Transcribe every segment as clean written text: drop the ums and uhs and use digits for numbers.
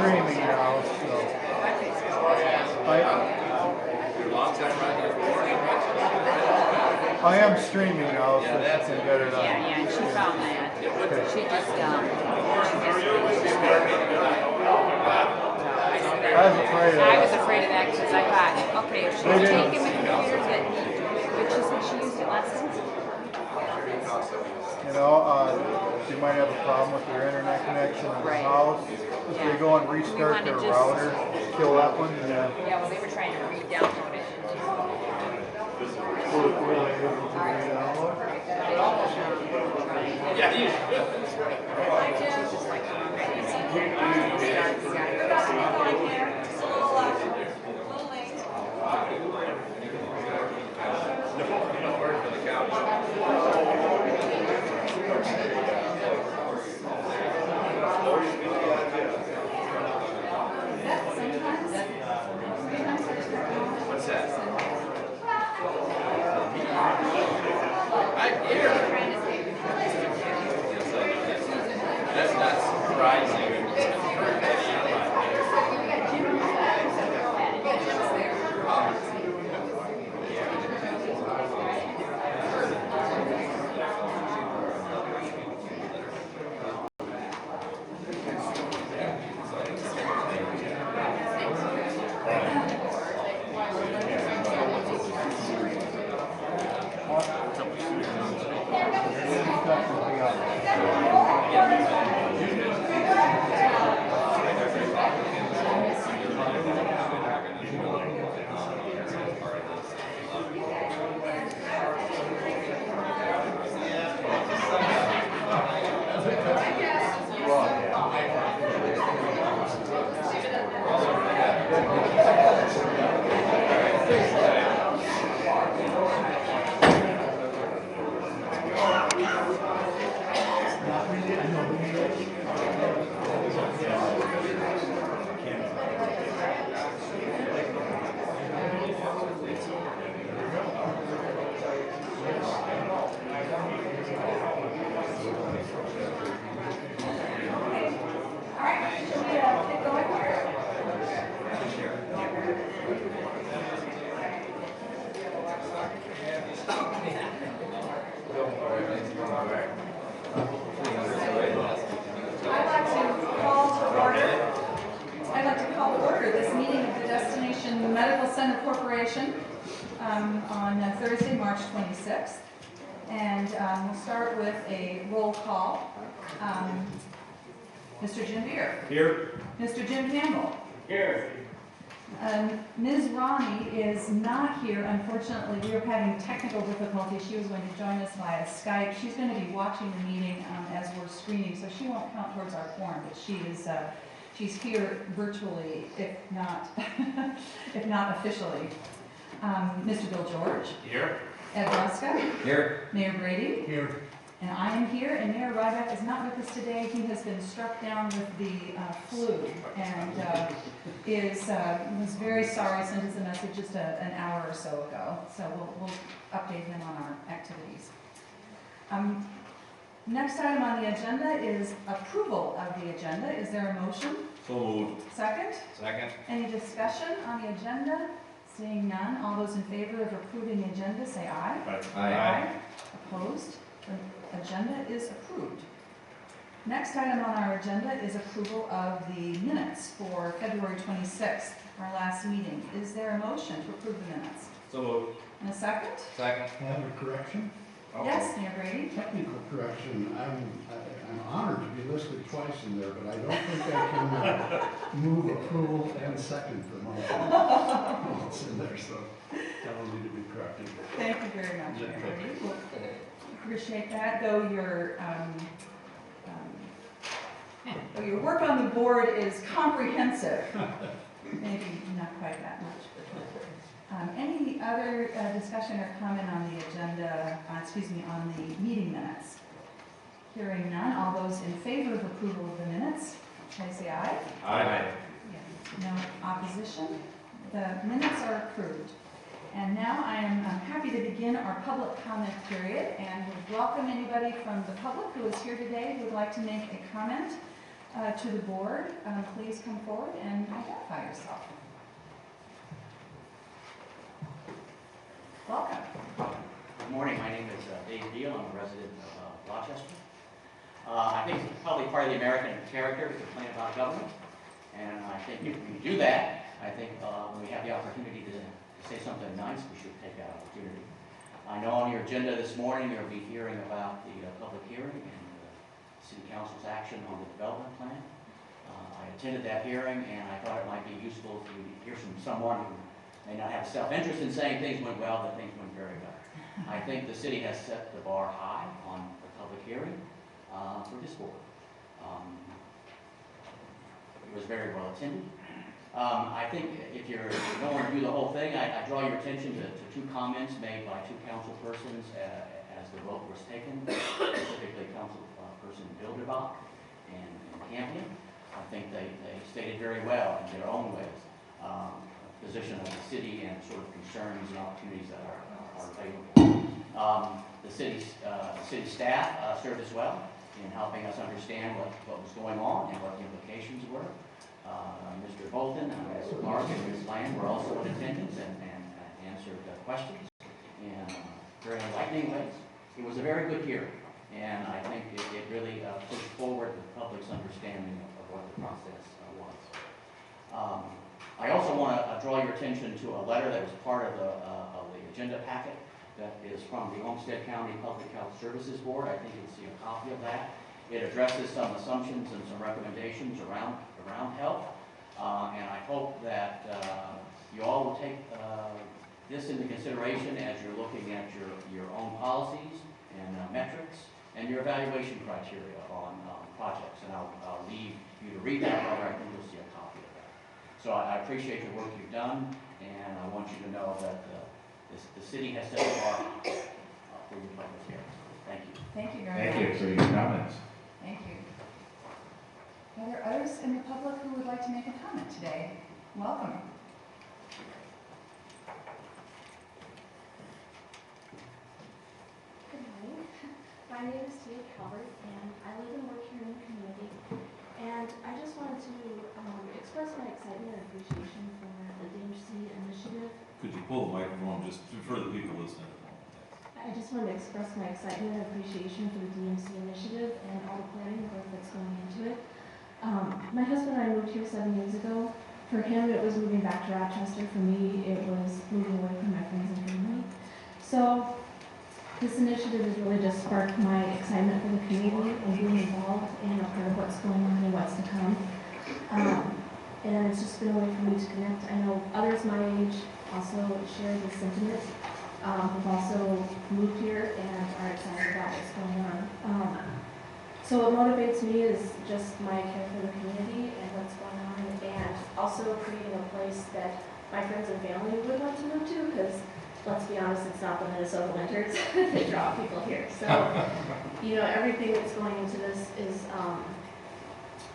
streaming now, so. I am streaming now, so she can get it on. Yeah, she found that. Okay. She just, I was afraid of that because I thought, okay, if she's taking the computer, but she said she used it last time. You know, you might have a problem with your internet connection in the house. If they go and restart their router, kill that one. Yeah, well, they were trying to re-download it. Yeah, you What's that? I'm here. That's surprising. On Thursday, March 26th. And we'll start with a roll call. Mr. Jim Beer. Here. Mr. Jim Campbell. Here. Ms. Ronnie is not here. Unfortunately, we were having technical difficulties. She was going to join us via Skype. She's going to be watching the meeting as we're screening, so she won't count towards our quorum, but she's here virtually, if not, if not officially. Mr. Bill George. Here. Ed Ruska. Here. Mayor Brady. Here. And I am here, and Mayor Ryback is not with us today. He has been struck down with the flu, and was very sorry, sent us a message just an hour or so ago. So we'll update him on our activities. Next item on the agenda is approval of the agenda. Is there a motion? So moved. Second? Second. Any discussion on the agenda? Seeing none, all those in favor of approving the agenda say aye. Aye. Opposed? The agenda is approved. Next item on our agenda is approval of the minutes for February 26th, our last meeting. Is there a motion to approve the minutes? So moved. And a second? Second. I have a correction, Yes, Mayor Brady? technical correction. I'm honored to be listed twice in there, but I don't think I can move approval and second the motion. It's in there, so that will need to be corrected. Thank you very much, Mayor Brady. We'll appreciate that, though your work on the board is comprehensive. Maybe not quite that much. Any other discussion or comment on the agenda, on the meeting minutes? Hearing none, all those in favor of approval of the minutes, can I say aye? Aye. No opposition? The minutes are approved. And now I am happy to begin our public comment period and would welcome anybody from the public who is here today who would like to make a comment. to the board, please come forward and identify yourself. Welcome. Good morning. My name is Dave Deal. I'm a resident of Rochester. I think it's probably part of the American character to complain about government. And I think if we do that, I think when we have the opportunity to say something nice, we should take that opportunity. I know on your agenda this morning, you'll be hearing about the public hearing and the City Council's action on the development plan. I attended that hearing, and I thought it might be useful to hear from someone who may not have self-interest in saying things went well, that things went very well. I think the city has set the bar high on the public hearing for this board. It was very well attended. I think if you don't want to do the whole thing, I draw your attention to two comments made by two council persons as the vote was taken, specifically Councilperson Bilderbach and Campion. I think they stated very well in their own ways the position of the city and sort of concerns and opportunities that are available. The city staff served as well in helping us understand what was going on and what the implications were. Mr. Bolton and Ms. Clark and Ms. Land were also in attendance and answered questions in very enlightening ways. It was a very good hearing, and I think it really pushed forward the public's understanding of what the process was. I also want to draw your attention to a letter that was part of the agenda packet that is from the Olmsted County Public Health Services Board. I think you'll see a copy of that. It addresses some assumptions and some recommendations around health, and I hope that you all will take this into consideration as you're looking at your own policies and metrics and your evaluation criteria on projects. And I'll leave you to read that letter. I think you'll see a copy of that. So I appreciate the work you've done, and I want you to know that the city has set the bar for your public hearing. Thank you. Thank you very much. Thank you for your comments. Thank you. Are there others in the public who would like to make a comment today? Welcome. Good morning. My name is Tia Calvert, and I live and work here in the community. And I just wanted to express my excitement and appreciation for the DMCC initiative. Could you pull the microphone just for the people listening at home? I just wanted to express my excitement and appreciation for the DMC initiative and all the planning work that's going into it. My husband and I moved here 7 years ago. For him, it was moving back to Rochester. For me, it was moving away from my friends and family. So this initiative has really just sparked my excitement for the community and being involved and a part of what's going on and what's to come. And it's just been a way for me to connect. I know others my age also share this sentiment. Have also moved here and are excited about what's going on. So what motivates me is just my care for the community and what's going on, and also creating a place that my friends and family would want to move to, because let's be honest, it's not the Minnesota winters that draw people here. So, you know, everything that's going into this is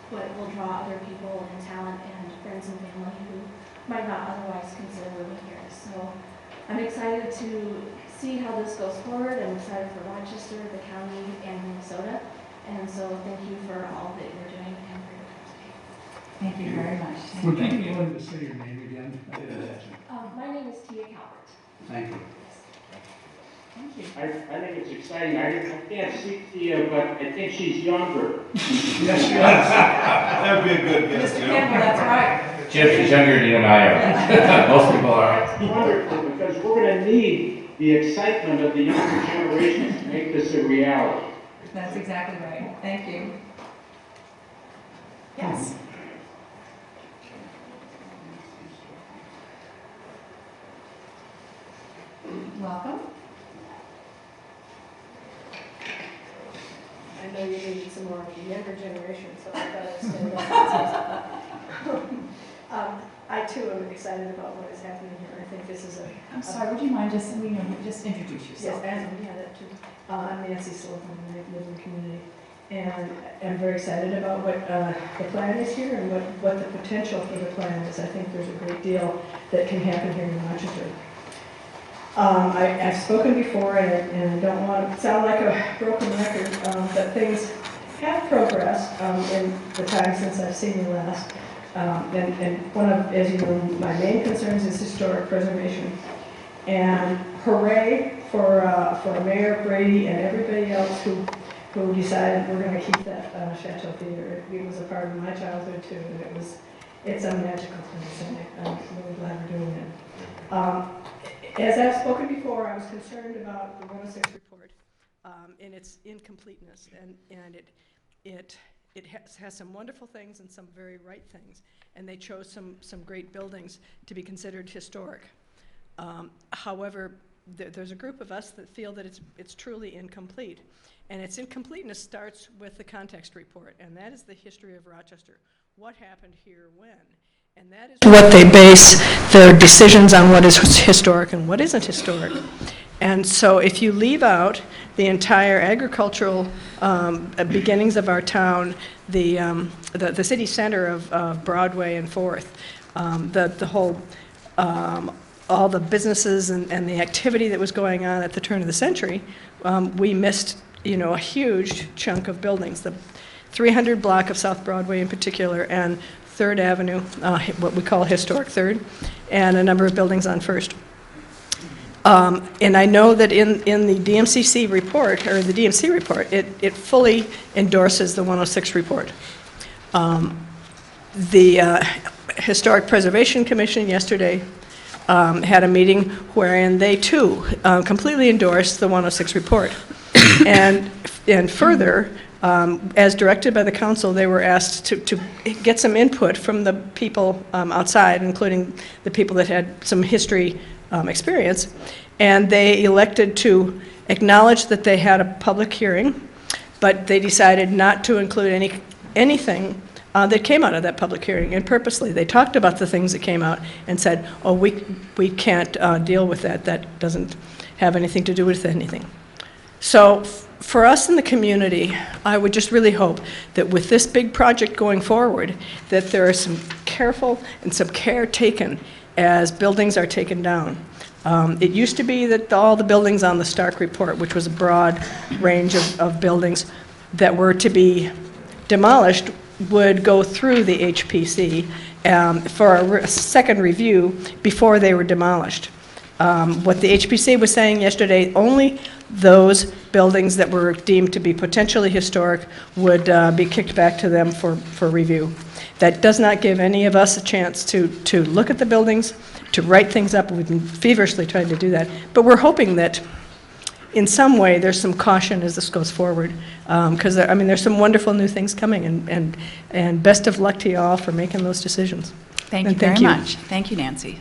what will draw other people and talent and friends and family who might not otherwise consider living here. So I'm excited to see how this goes forward. I'm excited for Rochester, the county, and Minnesota. And so thank you for all that you're doing and for your time today. Thank you very much. Would you be willing to say your name again? I didn't catch it. My name is Tia Calvert. Thank you. Thank you. I think it's exciting. I can't see Tia, but I think she's younger. Yes, That would be a good guess, Mr. Jim. Campbell, that's right. Jim, she's younger than you and I are. Most people are. That's wonderful, because we're going to need the excitement of the younger generations to make this a reality. That's exactly right. Thank you. Yes. Welcome. I know you needed some more of the younger generation, so I thought I'd stand up and say something. I too am excited about what is happening here. I think this is a... I'm sorry, would you mind just introduce yourself? Yes, and we had that too. I'm Nancy Sullivan, and I live in the community. And I'm very excited about what the plan is here and what the potential for the plan is. I think there's a great deal that can happen here in Rochester. I've spoken before, and I don't want to sound like a broken record, but things have progressed in the time since I've seen you last. And one of, as you know, my main concerns is historic preservation. And hooray for Mayor Brady and everybody else who decided we're going to keep that Chateau Theater. It was a part of my childhood too, and it's a magical thing. I'm really glad we're doing it. As I've spoken before, I was concerned about the 106 report and its incompleteness, and it has some wonderful things and some very right things, and they chose some great buildings to be considered historic. However, there's a group of us that feel that it's truly incomplete. And its incompleteness starts with the context report, and that is the history of Rochester. What happened here when? And that is what they base their decisions on, what is historic and what isn't historic. And so if you leave out the entire agricultural beginnings of our town, the city center of Broadway and Fourth, the whole all the businesses and the activity that was going on at the turn of the century, we missed, a huge chunk of buildings. The 300 block of South Broadway in particular, and 3rd Avenue, what we call historic 3rd, and a number of buildings on 1st. And I know that in the DMCC report, or the DMC report, it fully endorses the 106 report. The Historic Preservation Commission yesterday had a meeting wherein they too completely endorsed the 106 report. And further, as directed by the council, they were asked to get some input from the people outside, including the people that had some history experience, and they elected to acknowledge that they had a public hearing, but they decided not to include anything that came out of that public hearing, and purposely. They talked about the things that came out and said, oh, we can't deal with that. That doesn't have anything to do with anything. So for us in the community, I would just really hope that with this big project going forward, that there is some careful and some care taken as buildings are taken down. It used to be that all the buildings on the Stark report, which was a broad range of buildings that were to be demolished, would go through the HPC for a second review before they were demolished. What the HPC was saying yesterday, only those buildings that were deemed to be potentially historic would be kicked back to them for review. That does not give any of us a chance to look at the buildings, to write things up. We've been feverishly trying to do that. But we're hoping that in some way there's some caution as this goes forward, because there's some wonderful new things coming, and best of luck to you all for making those decisions. Thank you very much. Thank you, Nancy.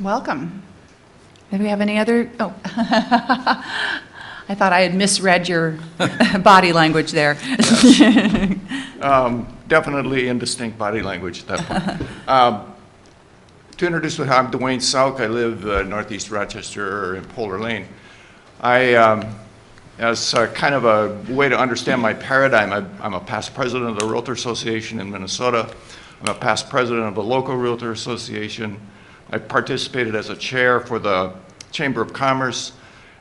Welcome. Do we have any other? Oh, I thought I had misread your body language there. Definitely indistinct body language at that point. To introduce you, I'm Dwayne Sauk. I live northeast Rochester in Polar Lane. As kind of a way to understand my paradigm, I'm a past president of the Realtor Association in Minnesota. I'm a past president of the local Realtor Association. I participated as a chair for the Chamber of Commerce,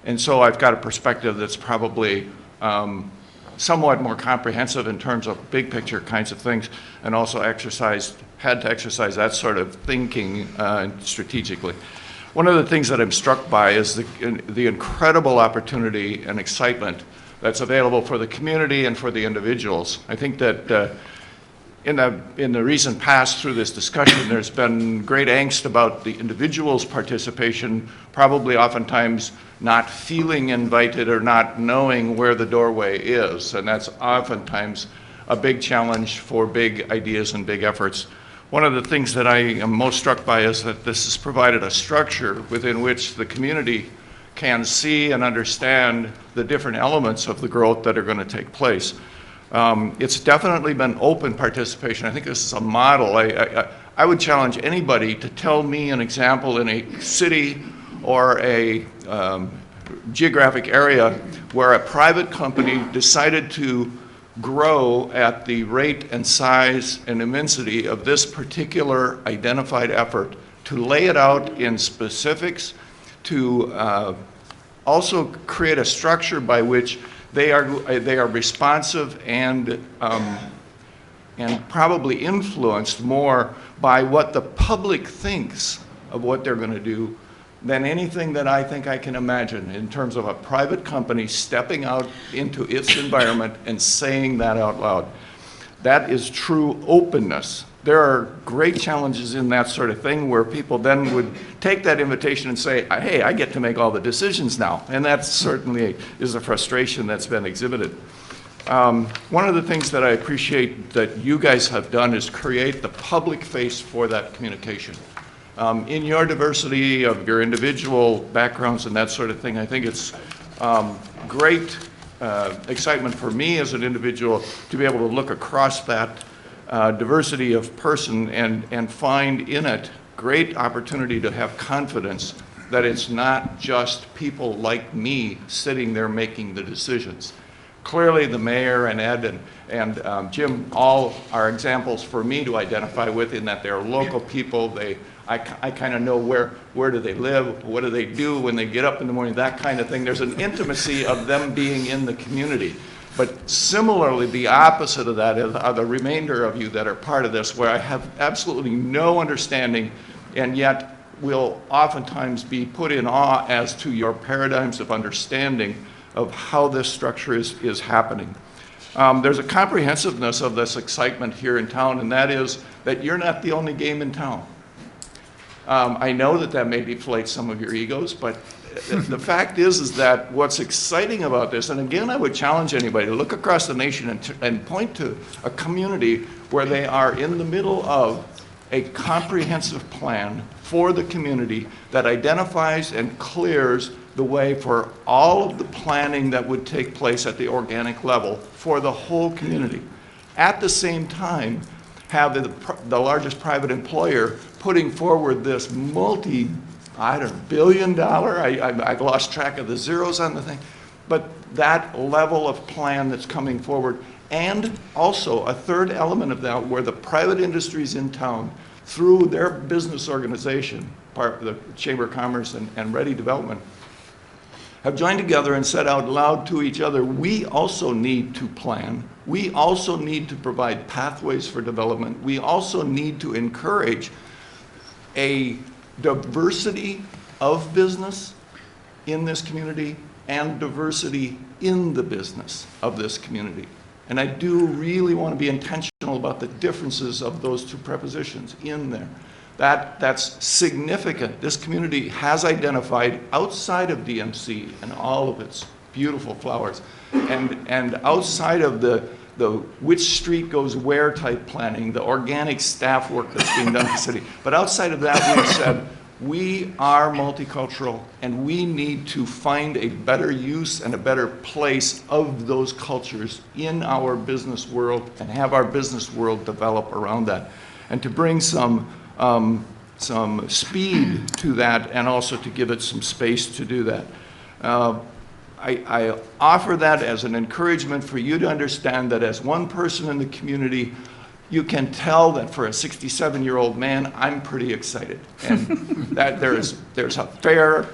and so I've got a perspective that's probably somewhat more comprehensive in terms of big picture kinds of things, and also had to exercise that sort of thinking strategically. One of the things that I'm struck by is the incredible opportunity and excitement that's available for the community and for the individuals. I think that in the recent past through this discussion, there's been great angst about the individual's participation, probably oftentimes not feeling invited or not knowing where the doorway is, and that's oftentimes a big challenge for big ideas and big efforts. One of the things that I am most struck by is that this has provided a structure within which the community can see and understand the different elements of the growth that are going to take place. It's definitely been open participation. I think this is a model. I would challenge anybody to tell me an example in a city or a geographic area where a private company decided to grow at the rate and size and immensity of this particular identified effort, to lay it out in specifics, to also create a structure by which they are responsive and probably influenced more by what the public thinks of what they're going to do than anything that I think I can imagine in terms of a private company stepping out into its environment and saying that out loud. That is true openness. There are great challenges in that sort of thing where people then would take that invitation and say, hey, I get to make all the decisions now. And that certainly is a frustration that's been exhibited. One of the things that I appreciate that you guys have done is create the public face for that communication. In your diversity of your individual backgrounds and that sort of thing, I think it's great excitement for me as an individual to be able to look across that diversity of person and find in it great opportunity to have confidence that it's not just people like me sitting there making the decisions. Clearly the mayor and Ed and Jim all are examples for me to identify with in that they're local people. I kind of know where do they live, what do they do when they get up in the morning, that kind of thing. There's an intimacy of them being in the community. But similarly, the opposite of that are the remainder of you that are part of this, where I have absolutely no understanding and yet will oftentimes be put in awe as to your paradigms of understanding of how this structure is happening. There's a comprehensiveness of this excitement here in town, and that is that you're not the only game in town. I know that may deflate some of your egos, but the fact is that what's exciting about this, and again, I would challenge anybody to look across the nation and point to a community where they are in the middle of a comprehensive plan for the community that identifies and clears the way for all of the planning that would take place at the organic level for the whole community. At the same time, have the largest private employer putting forward this billion dollar, I've lost track of the zeros on the thing, but that level of plan that's coming forward, and also a third element of that where the private industries in town, through their business organization, part of the Chamber of Commerce and Ready Development, have joined together and said out loud to each other, we also need to plan. We also need to provide pathways for development. We also need to encourage a diversity of business in this community and diversity in the business of this community. And I do really want to be intentional about the differences of those two prepositions in there. That's significant. This community has identified outside of DMC and all of its beautiful flowers and outside of the which street goes where type planning, the organic staff work that's being done in the city. But outside of that, we've said we are multicultural and we need to find a better use and a better place of those cultures in our business world and have our business world develop around that. And to bring some speed to that and also to give it some space to do that. I offer that as an encouragement for you to understand that as one person in the community, you can tell that for a 67-year-old man, I'm pretty excited. And that there's a fair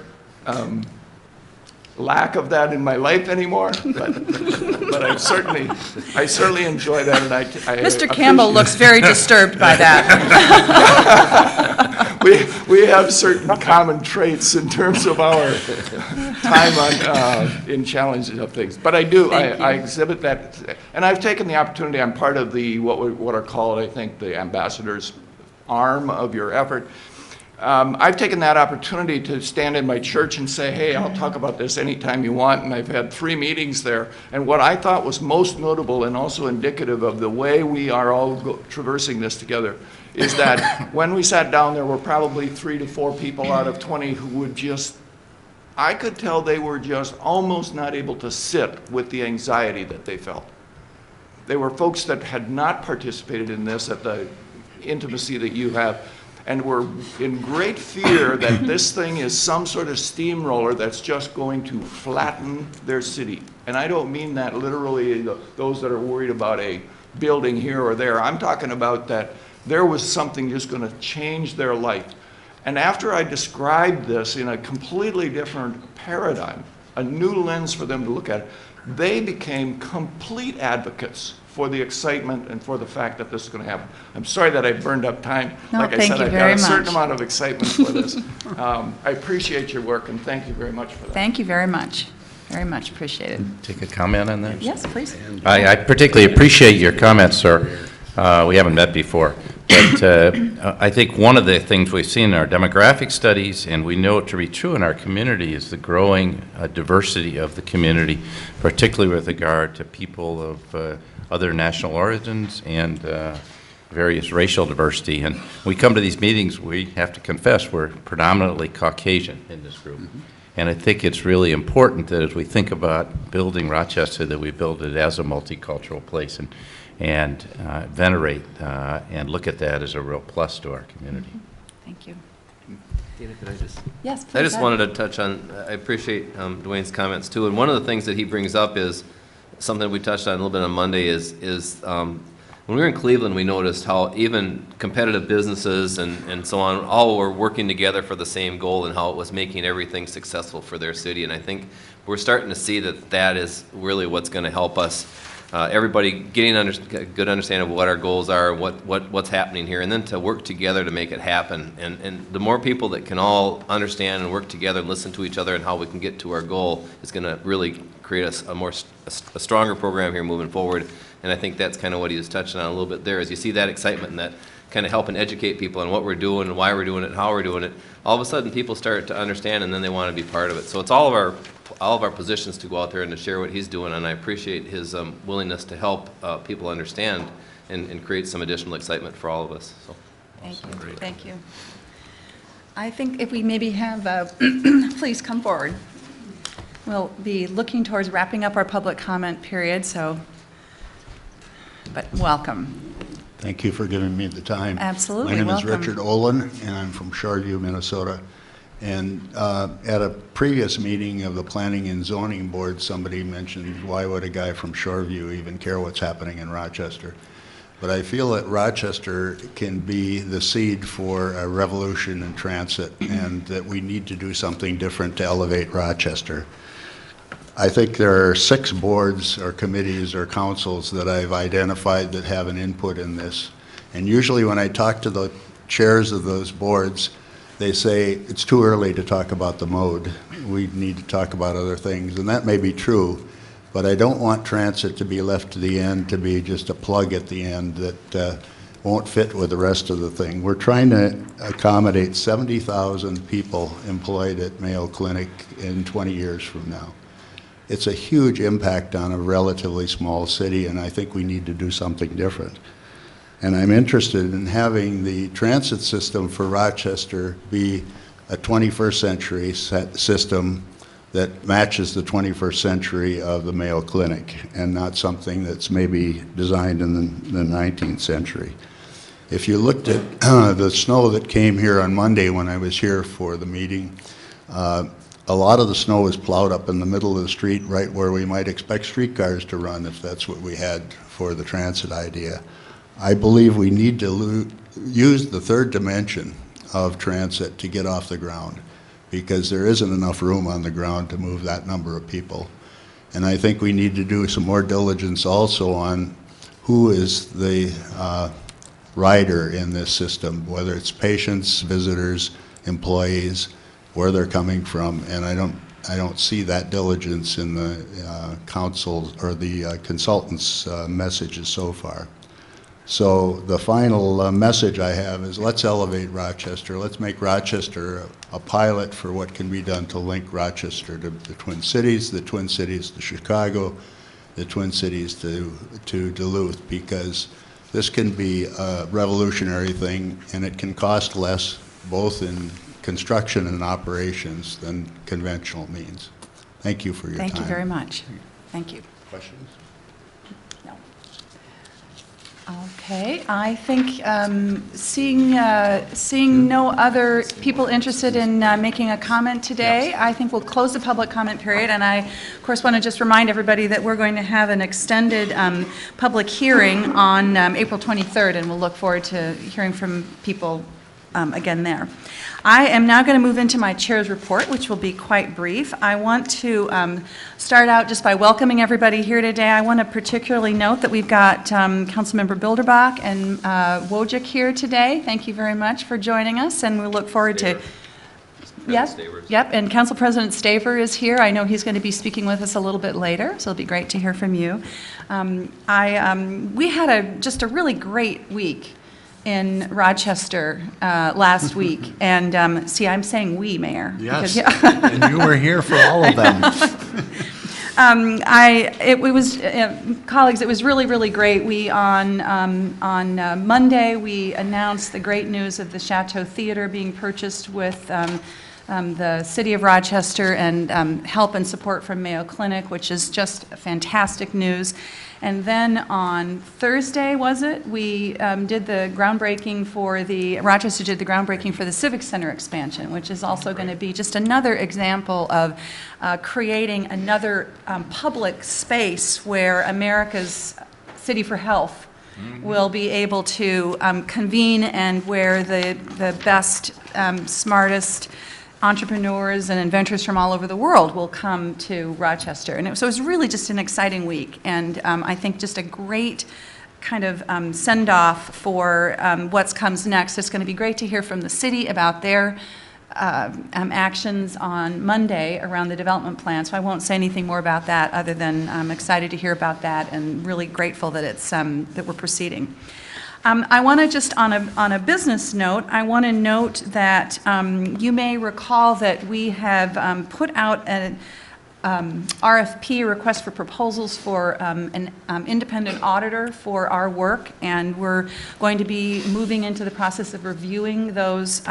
lack of that in my life anymore, but I certainly enjoy that. And Mr. Campbell looks very disturbed by that. We have certain common traits in terms of our time in challenges of things. But I exhibit that, and I've taken the opportunity. I'm part of the what are called, I think, the ambassadors arm of your effort. I've taken that opportunity to stand in my church and say, hey, I'll talk about this anytime you want, and I've had 3 meetings there. And what I thought was most notable and also indicative of the way we are all traversing this together is that when we sat down, there were probably 3 to 4 people out of 20 who would I could tell they were just almost not able to sit with the anxiety that they felt. They were folks that had not participated in this at the intimacy that you have, and were in great fear that this thing is some sort of steamroller that's just going to flatten their city. And I don't mean that literally, those that are worried about a building here or there. I'm talking about that there was something just going to change their life. And after I described this in a completely different paradigm, a new lens for them to look at it. They became complete advocates for the excitement and for the fact that this is going to happen. I'm sorry that I burned up time. No, like I thank said, you I've very got a certain much. amount of excitement for this. I appreciate your work, and thank you very much for that. Thank you very much. Very much appreciated. Take a comment on that? Yes, please. I particularly appreciate your comments, sir. We haven't met before. But I think one of the things we've seen in our demographic studies, and we know it to be true in our community, is the growing diversity of the community, particularly with regard to people of other national origins and various racial diversity. And when we come to these meetings, we have to confess we're predominantly Caucasian in this group. And I think it's really important that as we think about building Rochester, that we build it as a multicultural place and venerate and look at that as a real plus to our community. Thank you. Dana, could I just? Yes, please. I just wanted to touch on, I appreciate Dwayne's comments too, and one of the things that he brings up is something we touched on a little bit on Monday is when we were in Cleveland, we noticed how even competitive businesses and so on, all were working together for the same goal and how it was making everything successful for their city. And I think we're starting to see that that is really what's going to help us. Everybody getting a good understanding of what our goals are, what's happening here, and then to work together to make it happen. And the more people that can all understand and work together and listen to each other and how we can get to our goal is going to really create a stronger program here moving forward. And I think that's kind of what he was touching on a little bit there, is you see that excitement and that kind of helping educate people on what we're doing and why we're doing it and how we're doing it. All of a sudden people start to understand and then they want to be part of it. So it's all of our positions to go out there and to share what he's doing, and I appreciate his willingness to help people understand and create some additional excitement for all of us. So. Thank you. Thank you. I think if we maybe have, please come forward. We'll be looking towards wrapping up our public comment period, but welcome. Thank you for giving me the time. Absolutely, My name welcome. is Richard Olin, and I'm from Shoreview, Minnesota. And at a previous meeting of the Planning and Zoning Board, somebody mentioned, why would a guy from Shoreview even care what's happening in Rochester? But I feel that Rochester can be the seed for a revolution in transit, and that we need to do something different to elevate Rochester. I think there are 6 boards or committees or councils that I've identified that have an input in this. And usually when I talk to the chairs of those boards, they say it's too early to talk about the mode. We need to talk about other things, and that may be true, but I don't want transit to be left to the end, to be just a plug at the end that won't fit with the rest of the thing. We're trying to accommodate 70,000 people employed at Mayo Clinic in 20 years from now. It's a huge impact on a relatively small city, and I think we need to do something different. And I'm interested in having the transit system for Rochester be a 21st century system that matches the 21st century of the Mayo Clinic, and not something that's maybe designed in the 19th century. If you looked at the snow that came here on Monday when I was here for the meeting, a lot of the snow was plowed up in the middle of the street, right where we might expect streetcars to run if that's what we had for the transit idea. I believe we need to use the third dimension of transit to get off the ground, because there isn't enough room on the ground to move that number of people. And I think we need to do some more diligence also on who is the rider in this system, whether it's patients, visitors, employees, where they're coming from, and I don't see that diligence in the council or the consultants' messages so far. So the final message I have is, let's elevate Rochester. Let's make Rochester a pilot for what can be done to link Rochester to the Twin Cities to Chicago, the Twin Cities to Duluth, because this can be a revolutionary thing, and it can cost less, both in construction and operations, than conventional means. Thank you for your time. Thank you very much. Thank you. Questions? No. Okay, I think seeing no other people interested in making a comment today, I think we'll close the public comment period. And I, of course, want to just remind everybody that we're going to have an extended public hearing on April 23rd, and we'll look forward to hearing from people again there. I am now going to move into my chair's report, which will be quite brief. I want to start out just by welcoming everybody here today. I want to particularly note that we've got Councilmember Bilderbach and Wojcik here today. Thank you very much for joining us, and we look forward to... Yep, and Council President Staver is here. I know he's going to be speaking with us a little bit later, so it'll be great to hear from you. We had just a really great week in Rochester last week, and see, I'm saying we, Mayor. Yes, because, and you were here for all of them. Colleagues, it was really, really great. We, on Monday, we announced the great news of the Chateau Theater being purchased with the City of Rochester and help and support from Mayo Clinic, which is just fantastic news. And then on Thursday, was it, we did the groundbreaking for Rochester did the groundbreaking for the Civic Center expansion, which is also going to be just another example of creating another public space where America's City for Health will be able to convene, and where the best, smartest entrepreneurs and inventors from all over the world will come to Rochester. And so it was really just an exciting week, and I think just a great kind of send-off for what comes next. It's going to be great to hear from the city about their actions on Monday around the development plan, so I won't say anything more about that other than I'm excited to hear about that and really grateful that it's that we're proceeding. I want to just, on a business note, I want to note that you may recall that we have put out an RFP, request for proposals, for an independent auditor for our work, and we're going to be moving into the process of reviewing those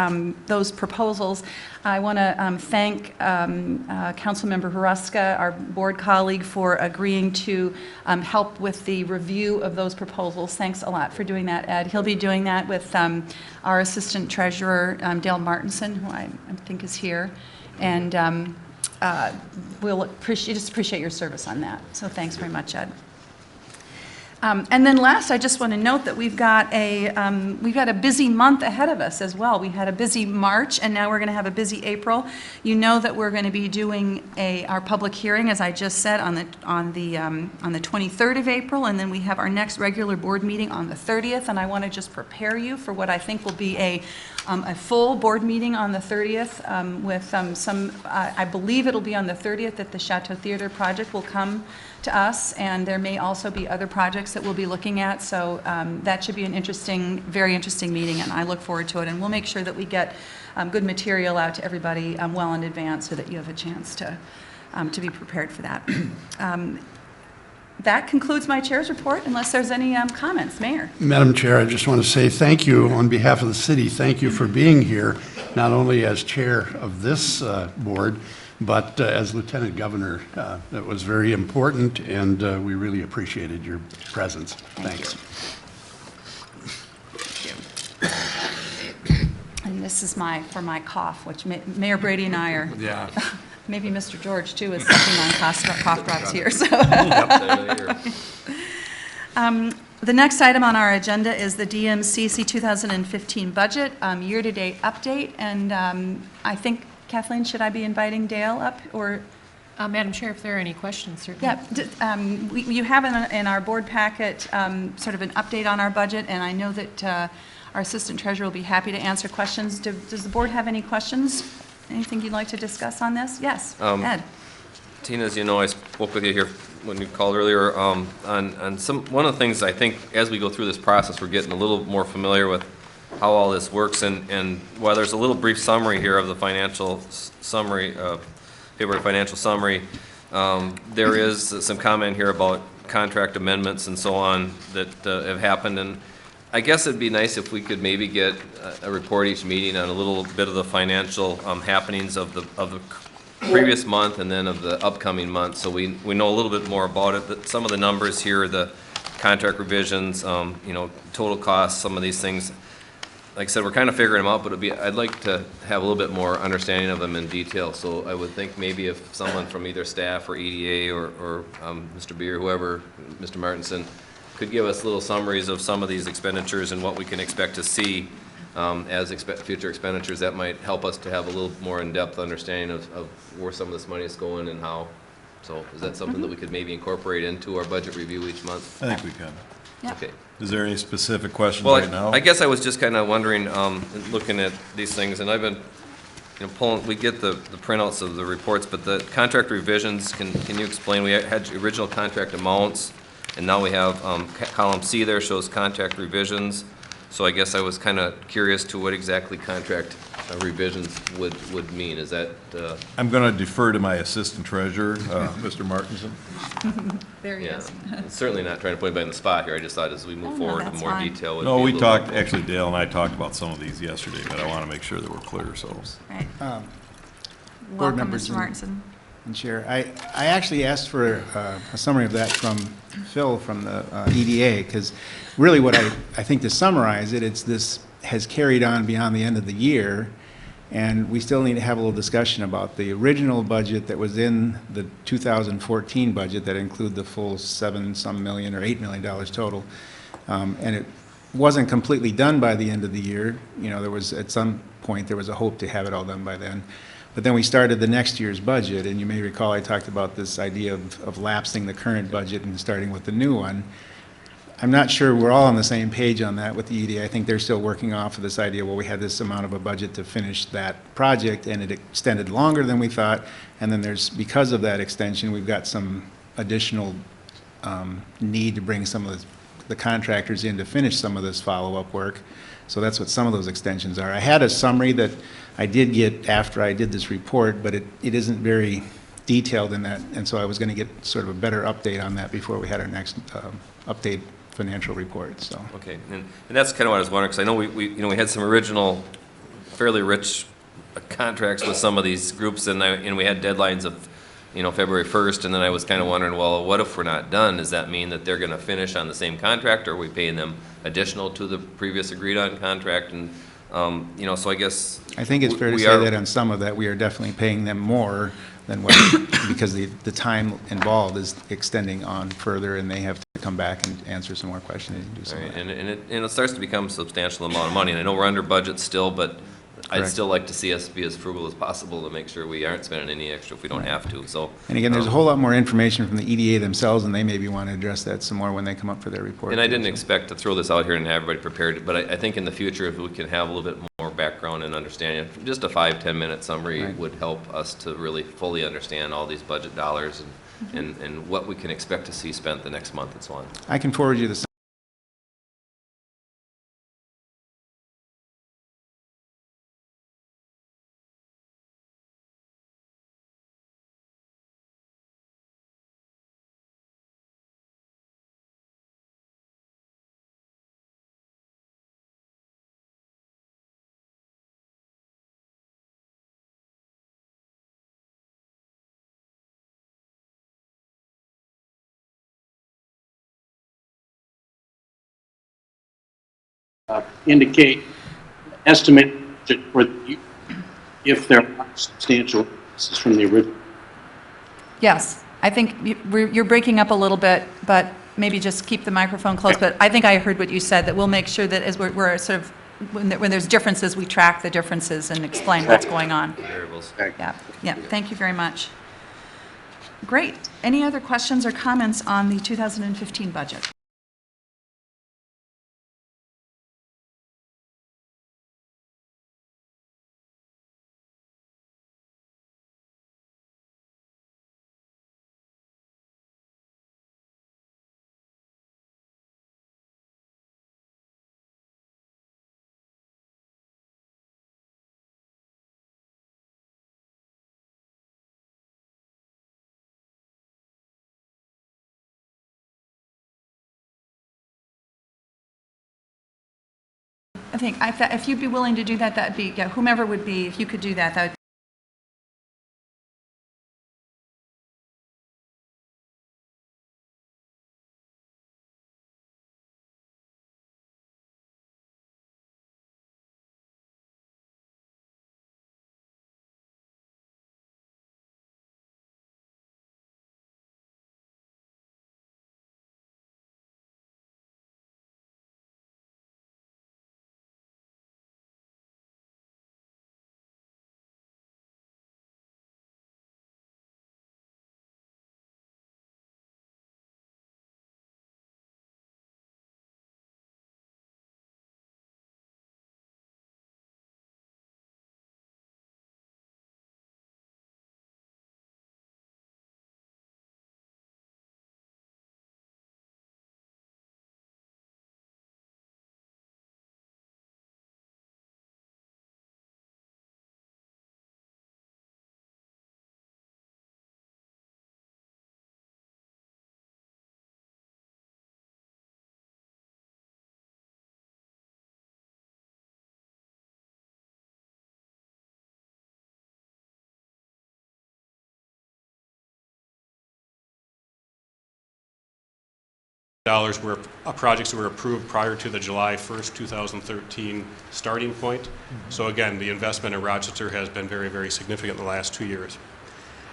proposals. I want to thank Councilmember Huruska, our board colleague, for agreeing to help with the review of those proposals. Thanks a lot for doing that, Ed. He'll be doing that with our Assistant Treasurer, Dale Martinson, who I think is here, and we'll appreciate your service on that. So thanks very much, Ed. And then last, I just want to note that we've got a busy month ahead of us as well. We had a busy March, and now we're going to have a busy April. You know that we're going to be doing our public hearing, as I just said, on the 23rd of April, and then we have our next regular board meeting on the 30th. And I want to just prepare you for what I think will be a full board meeting on the 30th with some. I believe it'll be on the 30th that the Chateau Theater project will come to us, and there may also be other projects that we'll be looking at. So that should be an interesting, very interesting meeting, and I look forward to it. And we'll make sure that we get good material out to everybody well in advance so that you have a chance to be prepared for that. That concludes my chair's report, unless there's any comments. Mayor. Madam Chair, I just want to say thank you on behalf of the city. Thank you for being here, not only as chair of this board, but as Lieutenant Governor. That was very important, and we really appreciated your presence. Thanks. Thank you. And this is for my cough, which Mayor Brady and I are. Yeah. Maybe Mr. George, too, is sucking on cough drops here. So. The next item on our agenda is the DMCC 2015 budget year-to-date update. And I think, Kathleen, should I be inviting Dale up? Or Madam Chair, if there are any questions, certainly. Yeah, you have in our board packet sort of an update on our budget, and I know that our Assistant Treasurer will be happy to answer questions. Does the board have any questions? Anything you'd like to discuss on this? Yes, Ed. Tina, as you know, I spoke with you here when you called earlier on one of the things. I think as we go through this process, we're getting a little more familiar with how all this works, and while there's a little brief summary here of the financial summary, February financial summary, there is some comment here about contract amendments and so on that have happened, and I guess it'd be nice if we could maybe get a report each meeting on a little bit of the financial happenings of the previous month and then of the upcoming month, so we know a little bit more about it. Some of the numbers here, the contract revisions, total costs, some of these things. Like I said, we're kind of figuring them out, but I'd like to have a little bit more understanding of them in detail. So I would think maybe if someone from either staff or EDA or Mr. Beer, whoever, Mr. Martinson, could give us little summaries of some of these expenditures and what we can expect to see as future expenditures, that might help us to have a little more in-depth understanding of where some of this money is going and how. So is that something that we could maybe incorporate into our budget review each month? I think we can. Yeah. Okay. Is there any specific questions Well, right now? I guess I was just kind of wondering, looking at these things, and I've been, pulling, we get the printouts of the reports, but the contract revisions, can you explain? We had original contract amounts, and now we have, column C there shows contract revisions. So I guess I was kind of curious to what exactly contract revisions would mean. Is that, I'm going to defer to my assistant treasurer, Mr. Martinson. There he yeah, is. certainly not trying to put anybody on the spot here. I just thought as we move Oh, no, forward in that's more fine. detail. would No, be a we little talked, more- actually Dale and I talked about some of these yesterday, but I want to make sure that we're clear, so. Right. Board Welcome, members Mr. Martinson. and Chair, I actually asked for a summary of that from Phil from the EDA, because really what I think to summarize it, it's this has carried on beyond the end of the year, and we still need to have a little discussion about the original budget that was in the 2014 budget that include the full $7-some million or $8 million total, and it wasn't completely done by the end of the year. You know, there was, at some point, there was a hope to have it all done by then. But then we started the next year's budget, and you may recall I talked about this idea of lapsing the current budget and starting with the new one. I'm not sure we're all on the same page on that with the EDA. I think they're still working off of this idea, well, we had this amount of a budget to finish that project, and it extended longer than we thought, and then there's, because of that extension, we've got some additional need to bring some of the contractors in to finish some of this follow-up work. So that's what some of those extensions are. I had a summary that I did get after I did this report, but it isn't very detailed in that, and so I was going to get sort of a better update on that before we had our next update financial report. So. Okay, and that's kind of what I was wondering, because I know we had some original fairly rich contracts with some of these groups, and we had deadlines of, February 1st, and then I was kind of wondering, well, what if we're not done? Does that mean that they're going to finish on the same contract, or are we paying them additional to the previous agreed-on contract? And, so I guess... I think it's fair to say that on some of that, we are definitely paying them more than what, because the time involved is extending on further, and they have to come back and answer some more questions and do some of that. And it starts to become a substantial amount of money, and I know we're under budget still, but I'd Correct. still like to see us be as frugal as possible to make sure we aren't spending any extra if we don't have to, so... And again, there's a whole lot more information from the EDA themselves, and they maybe want to address that some more when they come up for their report. And I didn't expect to throw this out here and have everybody prepared, but I think in the future, if we can have a little bit more background and understanding, just a 5-10 minute summary Right. would help us to really fully understand all these budget dollars and what we can expect to see spent the next month and so on. I can forward you the Indicate estimate for if there are substantial differences from the original. Yes, I think you're breaking up a little bit, but maybe just keep the microphone close. But I think I heard what you said, that we'll make sure that as we're sort of, when there's differences, we track the differences and explain what's going on. Variables. Yeah, thank you very much. Great. Any other questions or comments on the 2015 budget? I think if you'd be willing to do that, that'd be, yeah, whomever would be, if you could do that, that would were projects that were approved prior to the July 1st, 2013 starting point. So again, the investment in Rochester has been very, very significant in the last 2 years.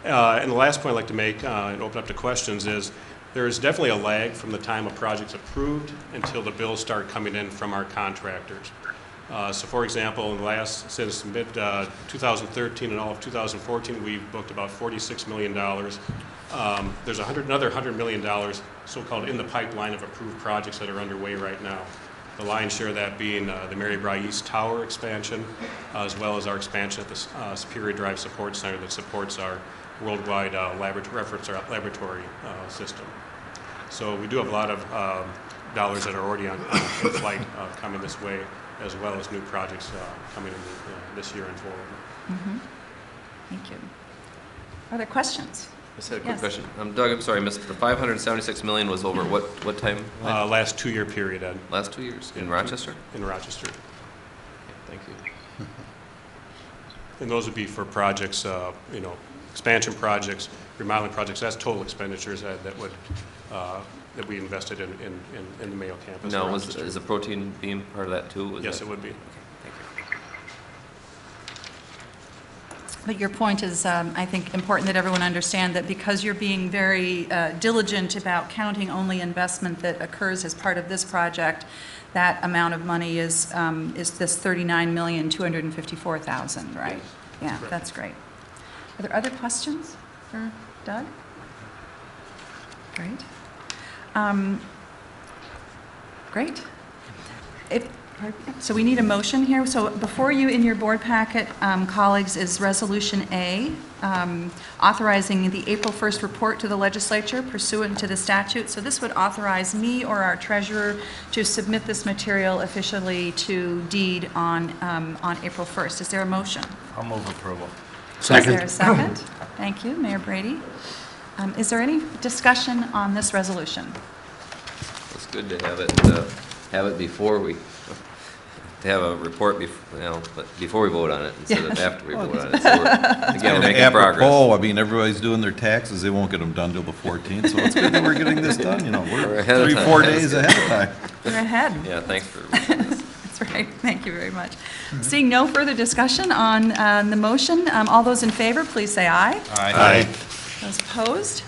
And the last point I'd like to make and open up to questions is there is definitely a lag from the time a project's approved until the bills start coming in from our contractors. So for example, since mid-2013 and all of 2014, we've booked about $46 million. There's another $100 million so-called in the pipeline of approved projects that are underway right now. The lion's share of that being the Mary Bry East Tower expansion, as well as our expansion at the Superior Drive Support Center that supports our worldwide reference laboratory system. So we do have a lot of dollars that are already in flight coming this way, as well as new projects coming in this year and forward. Mm-hmm. Thank you. Are there questions? I just had a quick question. Doug, I'm sorry, I missed. The $576 million was over what time? Last 2-year period, Ed. Last 2 years? In Rochester? In Rochester. Okay, thank you. And those would be for projects, expansion projects, remodeling projects. That's total expenditures that we invested in the Mayo campus. Now, is the protein beam part of that too? Yes, it would be. But your point is, I think, important that everyone understand that because you're being very diligent about counting only investment that occurs as part of this project, that amount of money is this $39,254,000, right? Yeah, correct. That's great. Are there other questions for Doug? Great. Great. So we need a motion here. So before you in your board packet, colleagues, is Resolution A, authorizing the April 1st report to the legislature pursuant to the statute. So this would authorize me or our treasurer to submit this material officially to DEED on April 1st. Is there a motion? I'll move approval. Second. Is there a second? Thank you, Mayor Brady. Is there any discussion on this resolution? It's good to have it before we, to have a report before we vote on it instead of after we vote on it. So we're making progress. Apropos, I mean, everybody's doing their taxes, they won't get them done till the 14th, so it's good that we're getting this done, we're ahead of time. 3-4 days ahead of time. We're ahead. Yeah, thanks for That's right. Thank you very much. Seeing no further discussion on the motion, all those in favor, please say aye. Aye. Those opposed?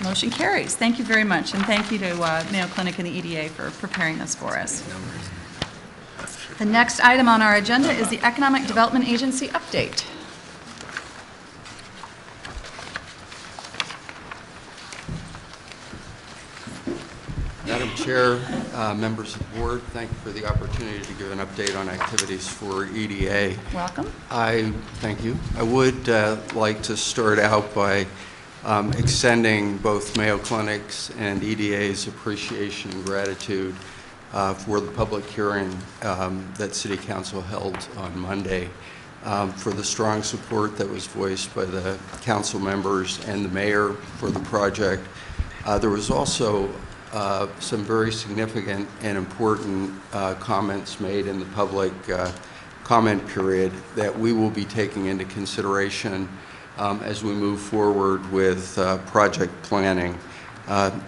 Motion carries. Thank you very much, and thank you to Mayo Clinic and the EDA for preparing this for us. The next item on our agenda is the Economic Development Agency update. Madam Chair, members of the board, thank you for the opportunity to give an update on activities for EDA. Welcome. Thank you. I would like to start out by extending both Mayo Clinic's and EDA's appreciation and gratitude for the public hearing that City Council held on Monday, for the strong support that was voiced by the council members and the mayor for the project. There was also some very significant and important comments made in the public comment period that we will be taking into consideration as we move forward with project planning.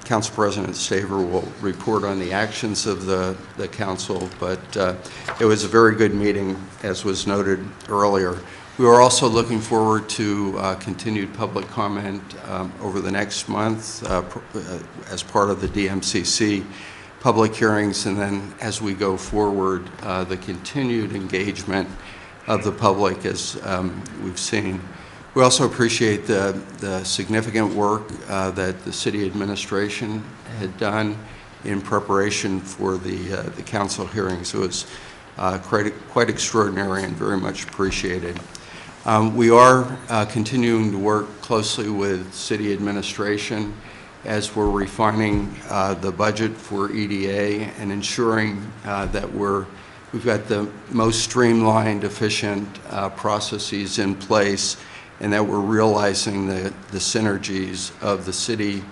Council President Staver will report on the actions of the council, but it was a very good meeting, as was noted earlier. We are also looking forward to continued public comment over the next month as part of the DMCC public hearings, and then as we go forward, the continued engagement of the public as we've seen. We also appreciate the significant work that the city administration had done in preparation for the council hearings. It was quite extraordinary and very much appreciated. We are continuing to work closely with city administration as we're refining the budget for EDA and ensuring that we've got the most streamlined, efficient processes in place, and that we're realizing the synergies of the city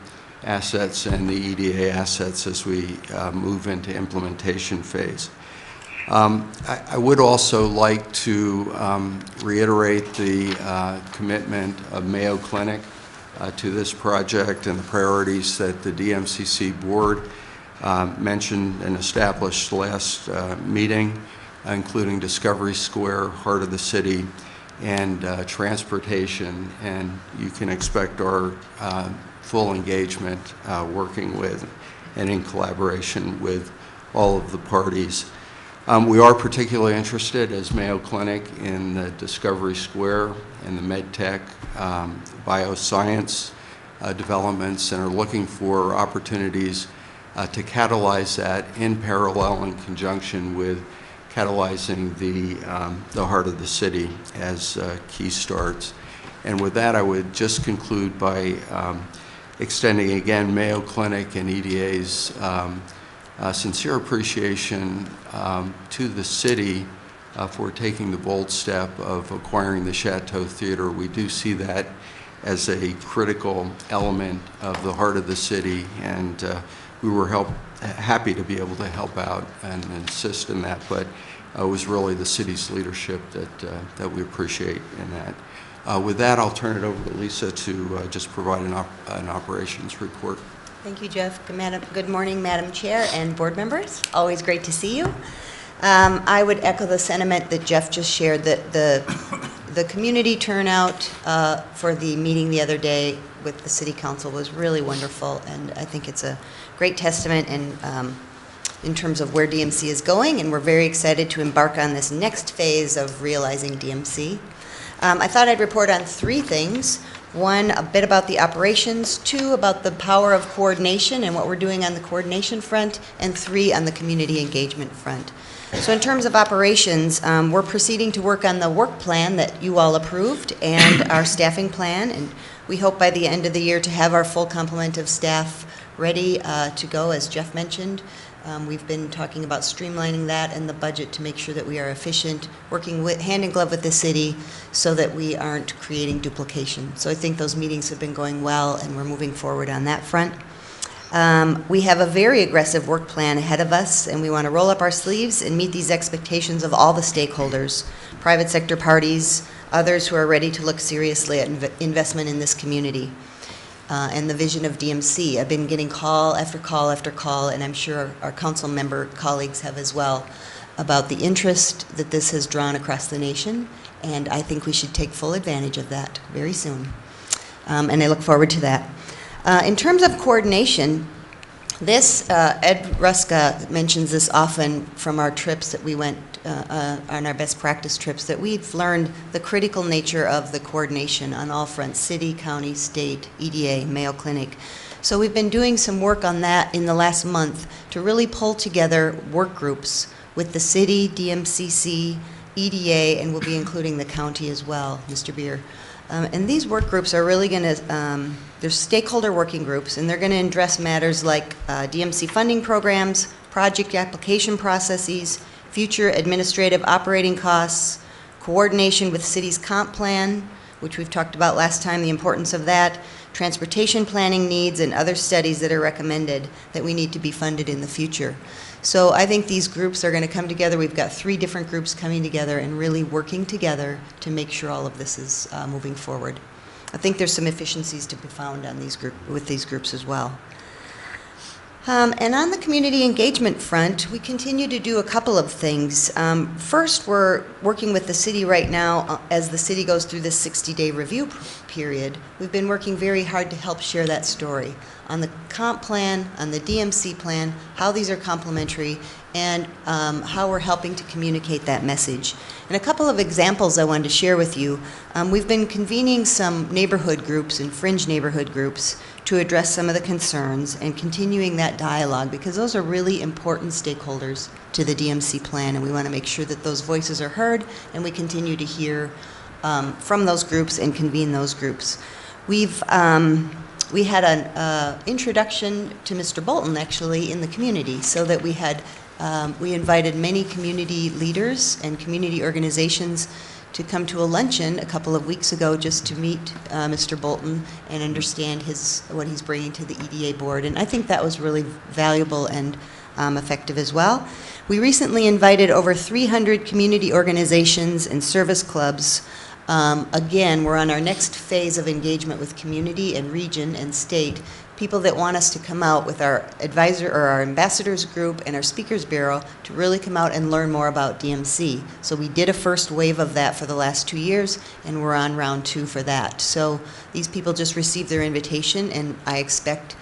assets and the EDA assets as we move into implementation phase. I would also like to reiterate the commitment of Mayo Clinic to this project and the priorities that the DMCC board mentioned and established last meeting, including Discovery Square, heart of the city, and transportation. And you can expect our full engagement working with and in collaboration with all of the parties. We are particularly interested as Mayo Clinic in the Discovery Square and the MedTech bioscience developments, and are looking for opportunities to catalyze that in parallel in conjunction with catalyzing the heart of the city as key starts. And with that, I would just conclude by extending again Mayo Clinic and EDA's sincere appreciation to the city for taking the bold step of acquiring the Chateau Theater. We do see that as a critical element of the heart of the city, and we were happy to be able to help out and assist in that, but it was really the city's leadership that we appreciate in that. With that, I'll turn it over to Lisa to just provide an operations report. Thank you, Jeff. Good morning, Madam Chair and board members. Always great to see you. I would echo the sentiment that Jeff just shared, that the community turnout for the meeting the other day with the City Council was really wonderful, and I think it's a great testament in terms of where DMC is going, and we're very excited to embark on this next phase of realizing DMC. I thought I'd report on 3 things. 1, a bit about the operations, 2, about the power of coordination and what we're doing on the coordination front, and 3, on the community engagement front. So in terms of operations, we're proceeding to work on the work plan that you all approved and our staffing plan, and we hope by the end of the year to have our full complement of staff ready to go, as Jeff mentioned. We've been talking about streamlining that and the budget to make sure that we are efficient, working hand in glove with the city so that we aren't creating duplication. So I think those meetings have been going well, and we're moving forward on that front. We have a very aggressive work plan ahead of us, and we want to roll up our sleeves and meet these expectations of all the stakeholders, private sector parties, others who are ready to look seriously at investment in this community. And the vision of DMC. I've been getting call after call after call, and I'm sure our council member colleagues have as well, about the interest that this has drawn across the nation, and I think we should take full advantage of that very soon. And I look forward to that. In terms of coordination, this, Ed Ruska mentions this often from our trips that we went on our best practice trips, that we've learned the critical nature of the coordination on all fronts, city, county, state, EDA, Mayo Clinic. So we've been doing some work on that in the last month to really pull together work groups with the city, DMCC, EDA, and we'll be including the county as well, Mr. Beer. And these work groups are really going to, they're stakeholder working groups, and they're going to address matters like DMC funding programs, project application processes, future administrative operating costs, coordination with city's comp plan, which we've talked about last time, the importance of that, transportation planning needs, and other studies that are recommended that we need to be funded in the future. So I think these groups are going to come together. We've got 3 different groups coming together and really working together to make sure all of this is moving forward. I think there's some efficiencies to be found on with these groups as well. And on the community engagement front, we continue to do a couple of things. First, we're working with the city right now as the city goes through this 60-day review period. We've been working very hard to help share that story on the comp plan, on the DMC plan, how these are complementary, and how we're helping to communicate that message. And a couple of examples I wanted to share with you. We've been convening some neighborhood groups and fringe neighborhood groups to address some of the concerns and continuing that dialogue, because those are really important stakeholders to the DMC plan, and we want to make sure that those voices are heard and we continue to hear from those groups and convene those groups. We had an introduction to Mr. Bolton actually in the community, so that we invited many community leaders and community organizations to come to a luncheon a couple of weeks ago just to meet Mr. Bolton and understand what he's bringing to the EDA board. And I think that was really valuable and effective as well. We recently invited over 300 community organizations and service clubs. Again, we're on our next phase of engagement with community and region and state people that want us to come out with our advisor or our ambassadors group and our speakers bureau to really come out and learn more about DMC. So we did a first wave of that for the last 2 years, and we're on round 2 for that. So these people just received their invitation, and I expect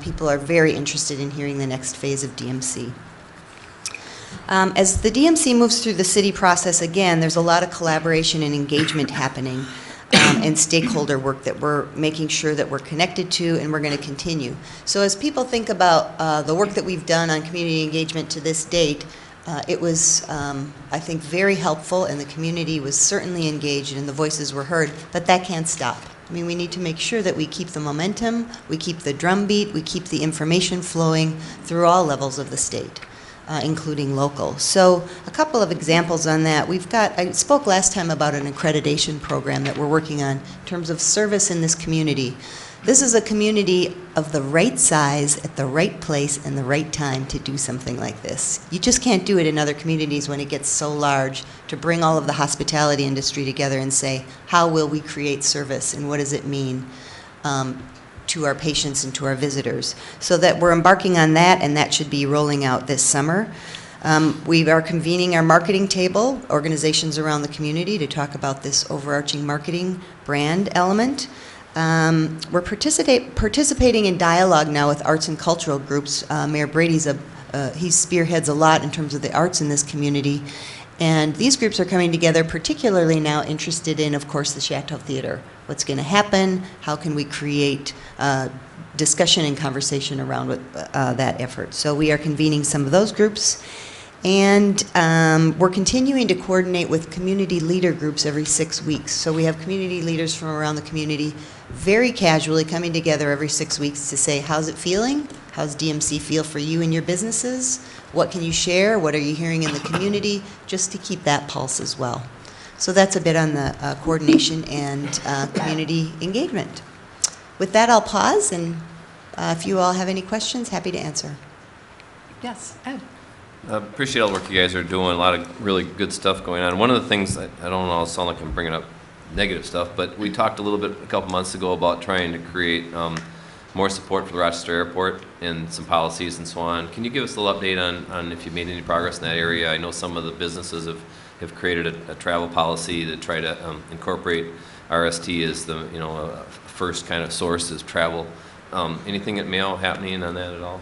people are very interested in hearing the next phase of DMC. As the DMC moves through the city process again, there's a lot of collaboration and engagement happening. And stakeholder work that we're making sure that we're connected to, and we're going to continue. So as people think about the work that we've done on community engagement to this date, it was, I think, very helpful, and the community was certainly engaged and the voices were heard, but that can't stop. I mean, we need to make sure that we keep the momentum, we keep the drumbeat, we keep the information flowing through all levels of the state. Including local. So a couple of examples on that. I spoke last time about an accreditation program that we're working on in terms of service in this community. This is a community of the right size, at the right place, and the right time to do something like this. You just can't do it in other communities when it gets so large, to bring all of the hospitality industry together and say, how will we create service and what does it mean to our patients and to our visitors. So that we're embarking on that, and that should be rolling out this summer. We are convening our marketing table, organizations around the community, to talk about this overarching marketing brand element. We're participating in dialogue now with arts and cultural groups. Mayor Brady's he spearheads a lot in terms of the arts in this community. And these groups are coming together, particularly now interested in, of course, the Chateau Theater. What's going to happen? How can we create discussion and conversation around that effort? So we are convening some of those groups. And we're continuing to coordinate with community leader groups every 6 weeks. So we have community leaders from around the community very casually coming together every 6 weeks to say, how's it feeling? How's DMC feel for you and your businesses? What can you share? What are you hearing in the community? Just to keep that pulse as well. So that's a bit on the coordination and community engagement. With that, I'll pause, and if you all have any questions, happy to answer. Yes, Ed. Appreciate all the work you guys are doing. A lot of really good stuff going on. One of the things, I don't know, I'll sound like I'm bringing up negative stuff, but we talked a little bit a couple months ago about trying to create more support for the Rochester Airport and some policies and so on. Can you give us a little update on if you've made any progress in that area? I know some of the businesses have created a travel policy to try to incorporate RST as the first kind of source of travel. Anything at Mayo happening on that at all?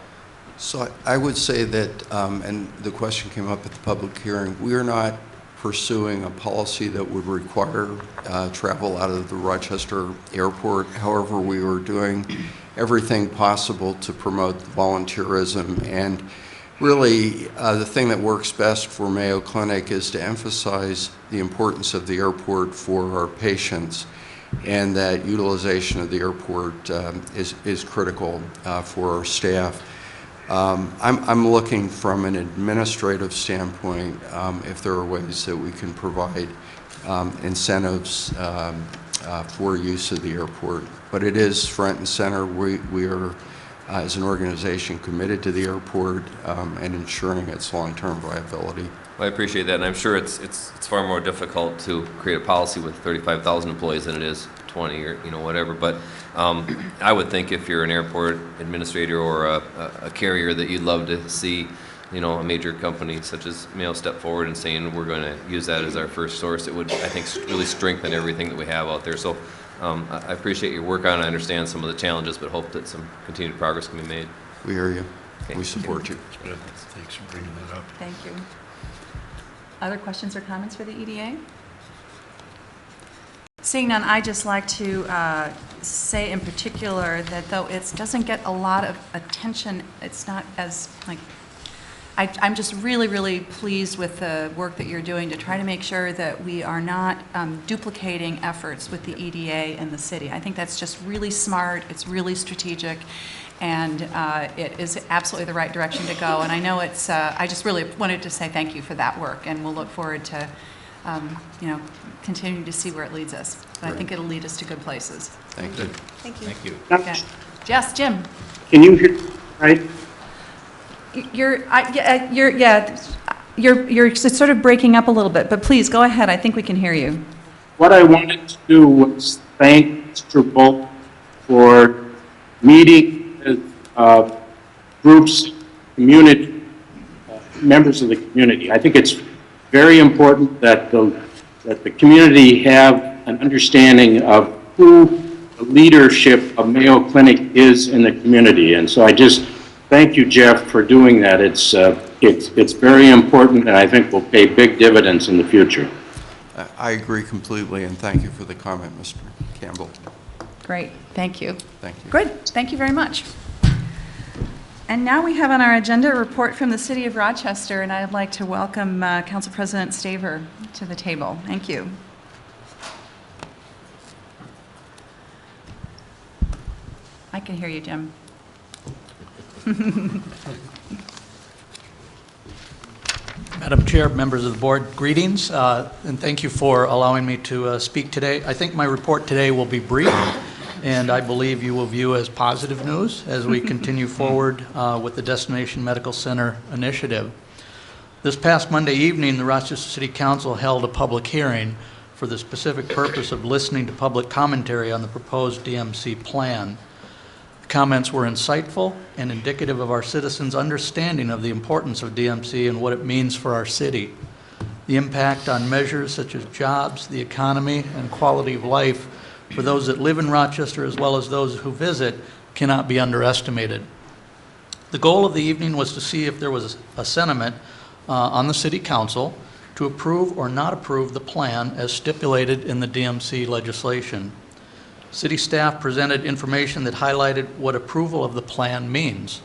So I would say that, and the question came up at the public hearing, we are not pursuing a policy that would require travel out of the Rochester Airport. However, we are doing everything possible to promote volunteerism, and really the thing that works best for Mayo Clinic is to emphasize the importance of the airport for our patients, and that utilization of the airport is critical for our staff. I'm looking from an administrative standpoint if there are ways that we can provide incentives for use of the airport. But it is front and center. We are, as an organization, committed to the airport and ensuring its long-term viability. Well, I appreciate that, and I'm sure it's far more difficult to create a policy with 35,000 employees than it is 20 or whatever. But I would think if you're an airport administrator or a carrier that you'd love to see, a major company such as Mayo step forward and saying we're going to use that as our first source, it would, I think, really strengthen everything that we have out there. So I appreciate your work on it. I understand some of the challenges, but hope that some continued progress can be made. We hear you. Okay. We support you. Thanks for bringing that up. Thank you. Other questions or comments for the EDA? Seeing none, I'd just like to say in particular that though it doesn't get a lot of attention, it's not as I'm just really, really pleased with the work that you're doing to try to make sure that we are not duplicating efforts with the EDA and the city. I think that's just really smart, it's really strategic, and it is absolutely the right direction to go. And I know it's, I just really wanted to say thank you for that work, and we'll look forward to continuing to see where it leads us. But I think it'll lead us to good places. Thank you. Thank you. Thank you. Okay. Yes, Jim. Can you hear, right? You're sort of breaking up a little bit, but please go ahead. I think we can hear you. What I wanted to do was thank Mr. Bolt for meeting groups, community, members of the community. I think it's very important that the community have an understanding of who the leadership of Mayo Clinic is in the community. And so I just thank you, Jeff, for doing that. It's very important, and I think will pay big dividends in the future. I agree completely, and thank you for the comment, Mr. Campbell. Great, thank you. Thank you. Good, thank you very much. And now we have on our agenda a report from the City of Rochester, and I'd like to welcome Council President Staver to the table. Thank you. I can hear you, Jim. Madam Chair, members of the board, greetings, and thank you for allowing me to speak today. I think my report today will be brief, and I believe you will view as positive news as we continue forward with the Destination Medical Center initiative. This past Monday evening, the Rochester City Council held a public hearing for the specific purpose of listening to public commentary on the proposed DMC plan. Comments were insightful and indicative of our citizens' understanding of the importance of DMC and what it means for our city. The impact on measures such as jobs, the economy, and quality of life for those that live in Rochester as well as those who visit cannot be underestimated. The goal of the evening was to see if there was a sentiment on the City Council to approve or not approve the plan as stipulated in the DMC legislation. City staff presented information that highlighted what approval of the plan means.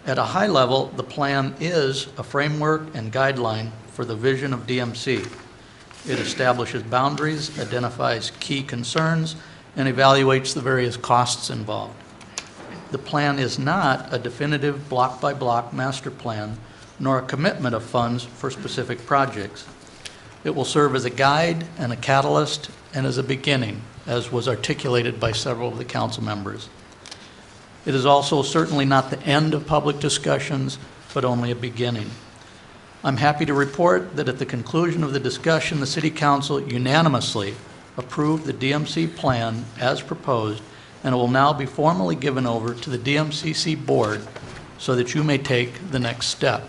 At a high level, the plan is a framework and guideline for the vision of DMC. It establishes boundaries, identifies key concerns, and evaluates the various costs involved. The plan is not a definitive block-by-block master plan, nor a commitment of funds for specific projects. It will serve as a guide and a catalyst and as a beginning, as was articulated by several of the council members. It is also certainly not the end of public discussions, but only a beginning. I'm happy to report that at the conclusion of the discussion, the City Council unanimously approved the DMC plan as proposed, and it will now be formally given over to the DMCC board so that you may take the next step.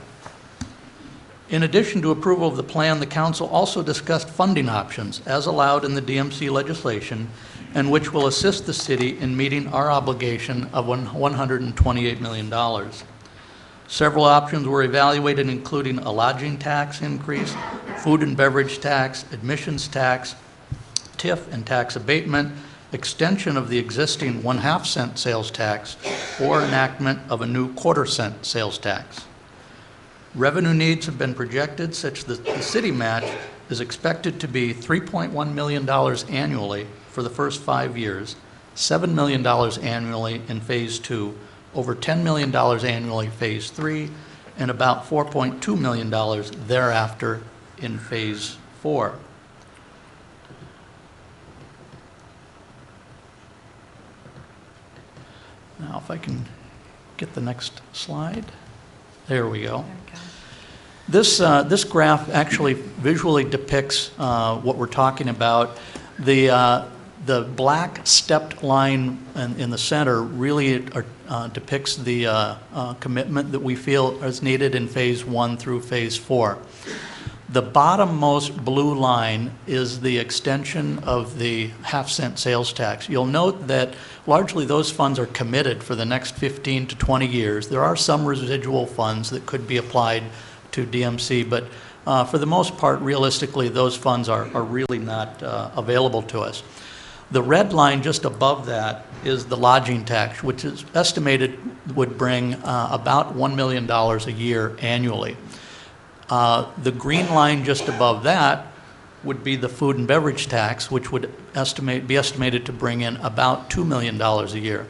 In addition to approval of the plan, the council also discussed funding options as allowed in the DMC legislation and which will assist the city in meeting our obligation of $128 million. Several options were evaluated, including a lodging tax increase, food and beverage tax, admissions tax, TIF and tax abatement, extension of the existing 1/2 cent sales tax, or enactment of a new 1/4 cent sales tax. Revenue needs have been projected such that the city match is expected to be $3.1 million annually for the first 5 years, $7 million annually in Phase 2, over $10 million annually Phase 3, and about $4.2 million thereafter in Phase 4. Now, if I can get the next slide. There we go. This graph actually visually depicts what we're talking about. The black stepped line in the center really depicts the commitment that we feel is needed in Phase 1 through Phase 4. The bottommost blue line is the extension of the 1/2 cent sales tax. You'll note that largely those funds are committed for the next 15 to 20 years. There are some residual funds that could be applied to DMC, but for the most part, realistically, those funds are really not available to us. The red line just above that is the lodging tax, which is estimated would bring about $1 million a year annually. The green line just above that would be the food and beverage tax, which would be estimated to bring in about $2 million a year.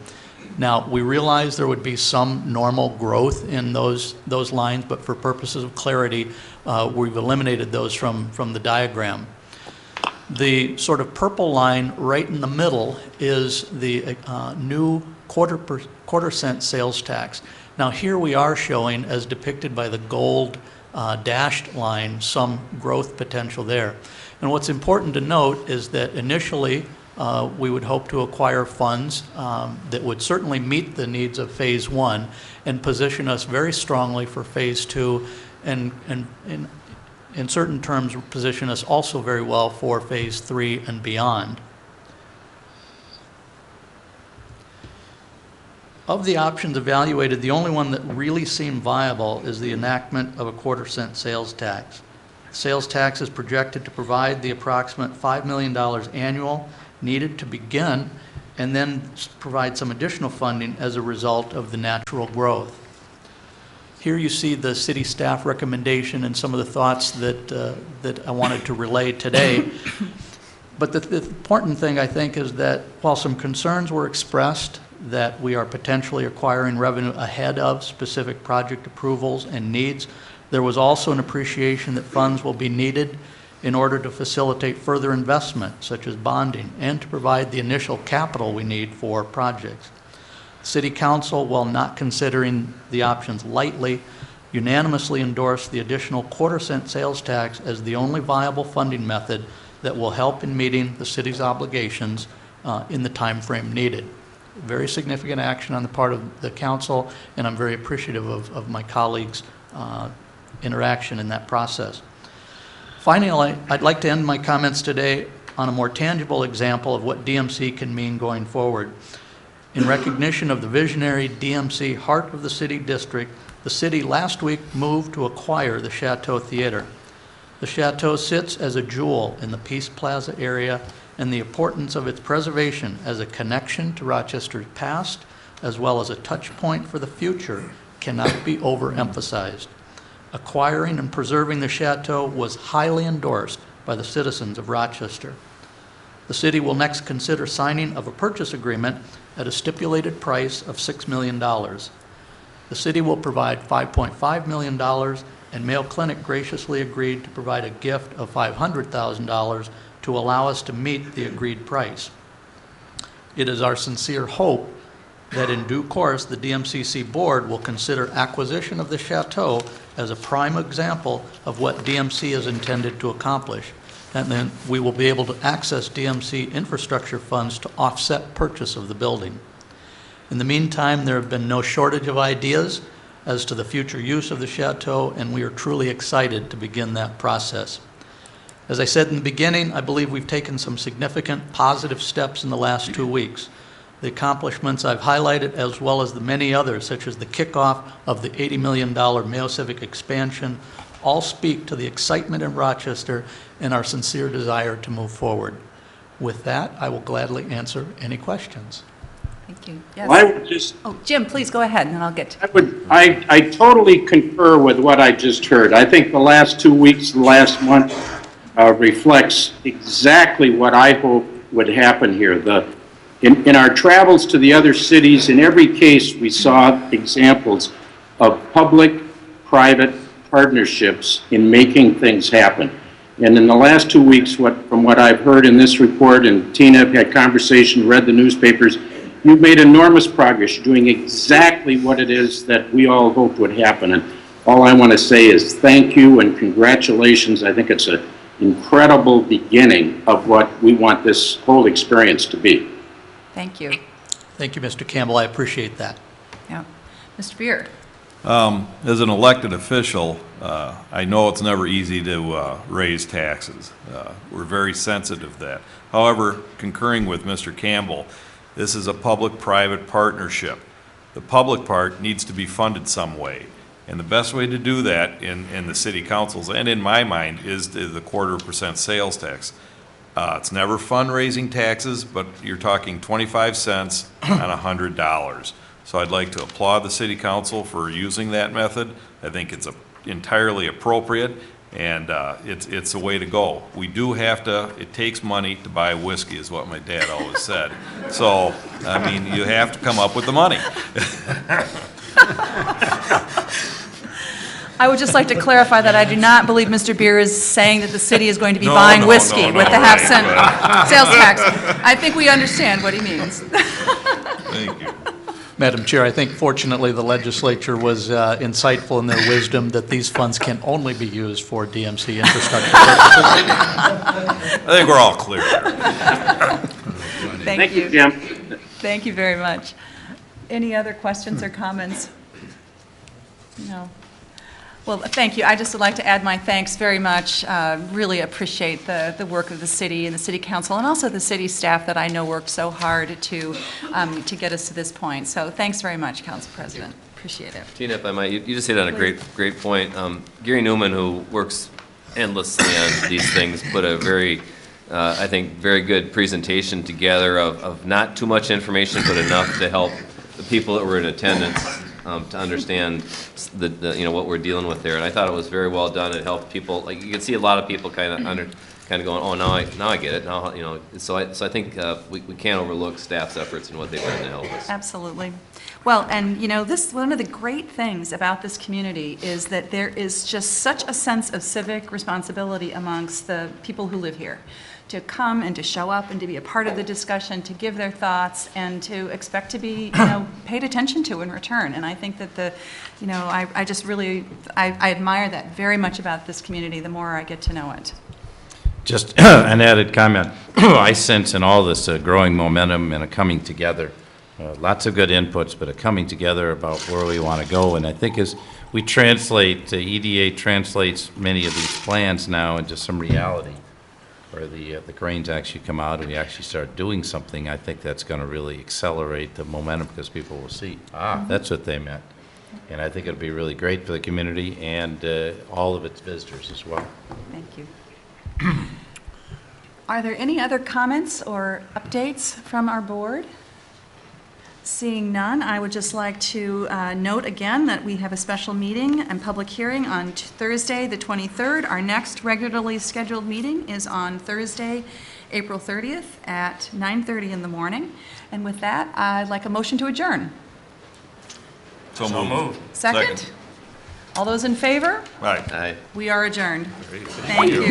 Now, we realize there would be some normal growth in those lines, but for purposes of clarity, we've eliminated those from the diagram. The sort of purple line right in the middle is the new 1/4 cent sales tax. Now, here we are showing, as depicted by the gold dashed line, some growth potential there. And what's important to note is that initially we would hope to acquire funds that would certainly meet the needs of Phase 1 and position us very strongly for Phase 2, and in certain terms position us also very well for Phase 3 and beyond. Of the options evaluated, the only one that really seemed viable is the enactment of a quarter-cent sales tax. Sales tax is projected to provide the approximate $5 million annual needed to begin, and then provide some additional funding as a result of the natural growth. Here you see the city staff recommendation and some of the thoughts that I wanted to relay today. But the important thing, I think, is that while some concerns were expressed that we are potentially acquiring revenue ahead of specific project approvals and needs, there was also an appreciation that funds will be needed in order to facilitate further investment, such as bonding, and to provide the initial capital we need for projects. City Council, while not considering the options lightly, unanimously endorsed the additional quarter-cent sales tax as the only viable funding method that will help in meeting the city's obligations in the time frame needed. Very significant action on the part of the council, and I'm very appreciative of my colleagues' interaction in that process. Finally, I'd like to end my comments today on a more tangible example of what DMC can mean going forward. In recognition of the visionary DMC Heart of the City District, the city last week moved to acquire the Chateau Theater. The Chateau sits as a jewel in the Peace Plaza area, and the importance of its preservation as a connection to Rochester's past, as well as a touch point for the future, cannot be overemphasized. Acquiring and preserving the Chateau was highly endorsed by the citizens of Rochester. The city will next consider signing of a purchase agreement at a stipulated price of $6 million. The city will provide $5.5 million, and Mayo Clinic graciously agreed to provide a gift of $500,000 to allow us to meet the agreed price. It is our sincere hope that in due course the DMCC board will consider acquisition of the Chateau as a prime example of what DMC is intended to accomplish, and then we will be able to access DMC infrastructure funds to offset purchase of the building. In the meantime, there have been no shortage of ideas as to the future use of the Chateau, and we are truly excited to begin that process. As I said in the beginning, I believe we've taken some significant positive steps in the last 2 weeks. The accomplishments I've highlighted, as well as the many others, such as the kickoff of the $80 million Mayo Civic expansion, all speak to the excitement in Rochester and our sincere desire to move forward. With that, I will gladly answer any questions. Thank you. Yes. Well, I would just, Oh, Jim, please go ahead, and then I'll get to I totally concur with what I just heard. I think the last 2 weeks, the last month, reflects exactly what I hope would happen here. In our travels to the other cities, in every case we saw examples of public-private partnerships in making things happen. And in the last 2 weeks, from what I've heard in this report, and Tina have had conversation, read the newspapers, you've made enormous progress. You're doing exactly what it is that we all hoped would happen. And all I want to say is thank you and congratulations. I think it's an incredible beginning of what we want this whole experience to be. Thank you. Thank you, Mr. Campbell. I appreciate that. Yeah. Mr. Beard. As an elected official, I know it's never easy to raise taxes. We're very sensitive to that. However, concurring with Mr. Campbell, this is a public-private partnership. The public part needs to be funded some way. And the best way to do that in the city councils, and in my mind, is the 1/4% sales tax. It's never fundraising taxes, but you're talking 25 cents on $100. So I'd like to applaud the city council for using that method. I think it's entirely appropriate, and it's a way to go. We do have to, it takes money to buy whiskey, is what my dad always said. So, I mean, you have to come up with the money. I would just like to clarify that I do not believe Mr. Beer is saying that the city is going to be buying whiskey with the half-cent sales tax. I think we understand what he means. Thank you. Madam Chair, I think fortunately the legislature was insightful in their wisdom that these funds can only be used for DMC infrastructure purposes. I think we're all clear there. Thank you. Jim. Thank you very much. Any other questions or comments? No. Well, thank you. I just would like to add my thanks very much. Really appreciate the work of the city and the city council, and also the city staff that I know worked so hard to get us to this point. So thanks very much, Council President. Appreciate it. Tina, if I might, you just hit on a great point. Gary Newman, who works endlessly on these things, put a very, I think, very good presentation together of not too much information, but enough to help the people that were in attendance to understand what we're dealing with there. And I thought it was very well done. It helped people. Like, you can see a lot of people kind of going, oh, now I get it. Now, So I think we can't overlook staff's efforts and what they've done to help us. Absolutely. Well, and this one of the great things about this community is that there is just such a sense of civic responsibility amongst the people who live here, to come and to show up and to be a part of the discussion, to give their thoughts, and to expect to be, paid attention to in return. And I think that I just really, I admire that very much about this community the more I get to know it. Just an added comment. I sense in all this growing momentum and a coming together. Lots of good inputs, but a coming together about where we want to go. And I think as we translate, EDA translates many of these plans now into some reality, where the grains actually come out and we actually start doing something. I think that's going to really accelerate the momentum, because people will see, that's what they meant. And I think it'll be really great for the community and all of its visitors as well. Thank you. Are there any other comments or updates from our board? Seeing none, I would just like to note again that we have a special meeting and public hearing on Thursday, the 23rd. Our next regularly scheduled meeting is on Thursday, April 30th at 9:30 in the morning. And with that, I'd like a motion to adjourn. So moved. Second? All those in favor? Right. Aye. We are adjourned. Thank you.